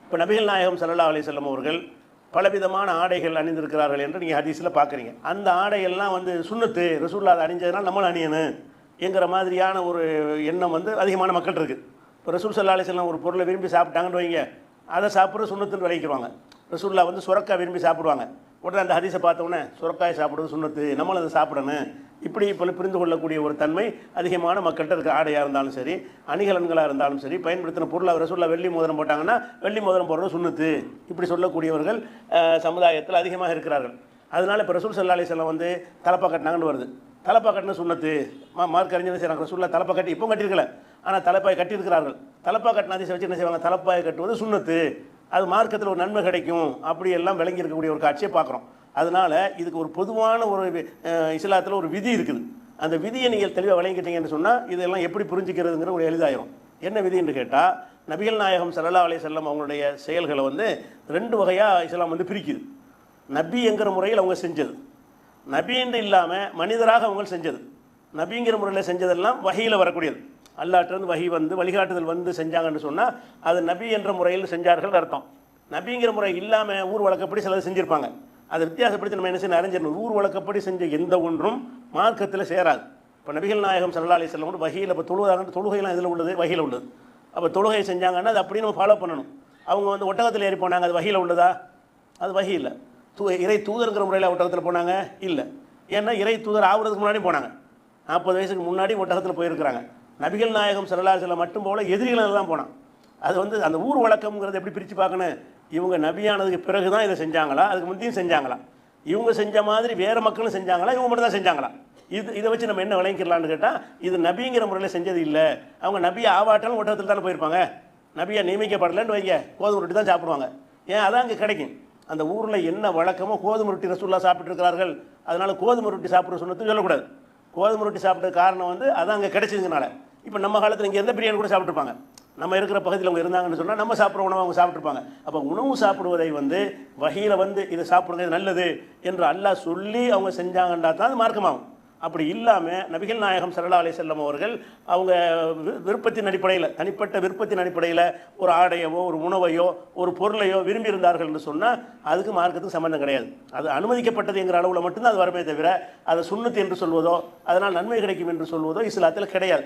இப்போ நபிகள் நாயகம் ஸல்லல்லாஹு அலைஹி வஸல்லம் அவர்கள் பலவிதமான ஆடைகள் அணிந்திருக்கிறார்கள் என்று நீங்கள் ஹதீஸில் பார்க்குறீங்க. அந்த ஆடைகள்லாம் வந்து சுன்னத்து, ரசூலுல்லாஹ் அதை அணிஞ்சதுனால நம்மளும் அணியணும் என்கிற மாதிரியான ஒரு எண்ணம் வந்து அதிகமான மக்கள் இருக்குது. இப்போ ரசூல் ஸல்லல்லாஹு அலைஹி வஸல்லம் ஒரு பொருளை விரும்பி சாப்பிட்டாங்கன்னு வைங்க, அதை சாப்பிட்றது சுன்னத்துன்னு விளைவிக்கிறாங்க. ரசூலுல்லாஹ் வந்து சுரக்காய் விரும்பி சாப்பிடுவாங்க. உடனே அந்த ஹதீஸை பார்த்தோன்னே சுரக்காய் சாப்பிடுறது சுன்னத்து, நம்மளும் அதை சாப்பிடணும், இப்படி இப்போ புரிந்து கொள்ளக்கூடிய ஒரு தன்மை அதிகமான மக்கள்கிட்ட இருக்க. ஆடையாக இருந்தாலும் சரி, அணிகலன்களாக இருந்தாலும் சரி, பயன்படுத்தின பொருளாக ரசூலுல்லாஹ் வெள்ளி மோதிரம் போட்டாங்கன்னா வெள்ளி மோதிரம் போடுறது சுன்னத்து, இப்படி சொல்லக்கூடியவர்கள் சமுதாயத்தில் அதிகமாக இருக்கிறார்கள். அதனால் இப்போ ரசூல் ஸல்லல்லாஹு அலைஹி வஸல்லம் வந்து தலப்பா கட்டினாங்கன்னு வருது. தலப்பா கட்டின சுன்னத்து, மார்க் அறிஞர் செய்கிறாங்க. ரசூலுல்லாஹ் தலப்பா கட்டி இப்போ கட்டியிருக்கல, ஆனால் தலப்பாய் கட்டியிருக்கிறார்கள். தலப்பா கட்டின ஹதீஸை வச்சு என்ன செய்வாங்க, தலப்பாயை கட்டுவது சுன்னத்து, அது மார்க்கத்தில் ஒரு நன்மை கிடைக்கும், அப்படி எல்லாம் விளங்கி இருக்கக்கூடிய ஒரு காட்சியை பார்க்குறோம். அதனால் இதுக்கு ஒரு பொதுவான ஒரு இஸ்லாத்தில் ஒரு விதி இருக்குது. அந்த விதியை நீங்கள் தெளிவாக விளங்கிட்டீங்கன்னு சொன்னால் இதெல்லாம் எப்படி புரிஞ்சிக்கிறதுங்கிற ஒரு எளிதாயிரும். என்ன விதி என்று கேட்டால், நபிகள் நாயகம் ஸல்லல்லாஹு அலைஹி வஸல்லம் அவங்களுடைய செயல்களை வந்து ரெண்டு வகையாக இஸ்லாம் வந்து பிரிக்குது. நபி என்கிற முறையில் அவங்க செஞ்சது, நபின்னு இல்லாமல் மனிதராக அவங்க செஞ்சது. நபிங்கிற முறையில் செஞ்சதெல்லாம் வஹீயில் வரக்கூடியது. அல்லாஹ்விலிருந்து வஹி வந்து வழிகாட்டுதல் வந்து செஞ்சாங்கன்னு சொன்னால் அது நபி என்ற முறையில் செஞ்சார்கள் அர்த்தம். நபிங்கிற முறை இல்லாமல் ஊர் வழக்கப்படி சிலது செஞ்சுருப்பாங்க. அதை வித்தியாசப்படுத்தி நம்ம என்ன செய்யணும், அறிஞ்சிடணும். ஊர் வழக்கப்படி செஞ்ச எந்த ஒன்றும் மார்க்கத்தில் சேராது. இப்போ நபிகள் நாயகம் ஸல்லல்லாஹு அலைஹி வஸல்லம் வஹீயில் இப்போ தொழுகையெல்லாம் இதில் உள்ளது, வஹீயில் உள்ளது. அப்போ தொழுகை செஞ்சாங்கன்னா அது அப்படியே நம்ம ஃபாலோ பண்ணணும். அவங்க வந்து ஒட்டகத்தில் ஏறி போனாங்க, அது வஹீயில் உள்ளதா? அது வஹீ இல்லை. இறை தூதருங்கிற முறையில் ஒட்டகத்தில் போனாங்க இல்லை. ஏன்னா இறை தூதர் ஆகுறதுக்கு முன்னாடி போனாங்க, 40 வயசுக்கு முன்னாடி ஒட்டகத்தில் போயிருக்கிறாங்க. நபிகள் நாயகம் ஸல்லல்லாஹு அலைஹி வஸல்லம் மட்டும் போல எதிரிகள் தான் போனான். அது வந்து அந்த ஊர் வழக்கம்ங்கிறது எப்படி பிரித்து பார்க்கணும், இவங்க நபியானதுக்கு பிறகு தான் இதை செஞ்சாங்களா, அதுக்கு முந்தையும் செஞ்சாங்களா, இவங்க செஞ்ச மாதிரி வேறு மக்களும் செஞ்சாங்களா, இவங்க மட்டும் தான் செஞ்சாங்களா, இதை வச்சு நம்ம என்ன விளங்கிக்கலான்னு கேட்டால், இது நபிங்கிற முறையில் செஞ்சது இல்லை. அவங்க நபியை ஆவாட்டாலும் ஒட்டகத்தில் தானே போயிருப்பாங்க. நபியை நியமிக்கப்படலைன்னு வைங்க, கோதுமை ரொட்டி தான் சாப்பிடுவாங்க. ஏன், அதான் அங்கே கிடைக்கும். அந்த ஊரில் என்ன வழக்கமோ கோதுமை ரொட்டி ரசூலுல்லாஹ் சாப்பிட்டுருக்கிறார்கள், அதனால் கோதுமை ரொட்டி சாப்பிட்ற சொன்னது சொல்லக்கூடாது. கோதுமை ரொட்டி சாப்பிட்ட காரணம் வந்து அதான் அங்கே கிடைச்சதுனால. இப்போ நம்ம காலத்தில் இங்கே எந்த பிரியாணி கூட சாப்பிட்ருப்பாங்க, நம்ம இருக்கிற பகுதியில் அவங்க இருந்தாங்கன்னு சொன்னால் நம்ம சாப்பிட்ற உணவு அவங்க சாப்பிட்ருப்பாங்க. அப்போ உணவு சாப்பிடுவதை வந்து வஹீல வந்து இதை சாப்பிடுறது நல்லது என்று அல்லாஹ் சொல்லி அவங்க செஞ்சாங்கன்றா தான் அது மார்க்கமாகும். அப்படி இல்லாமல் நபிகள் நாயகம் ஸல்லல்லாஹு அலைஹி வஸல்லம் அவர்கள் அவங்க விருப்பத்தின் அடிப்படையில், தனிப்பட்ட விருப்பத்தின் அடிப்படையில் ஒரு ஆடையவோ ஒரு உணவையோ ஒரு பொருளையோ விரும்பி இருந்தார்கள் என்று சொன்னால் அதுக்கு மார்க்கத்துக்கு சம்பந்தம் கிடையாது. அது அனுமதிக்கப்பட்டது என்கிற அளவில் மட்டும்தான் அது வரமே தவிர அதை சுன்னத்து என்று சொல்வதோ அதனால் நன்மை கிடைக்கும் என்று சொல்வதோ இஸ்லாத்தில் கிடையாது.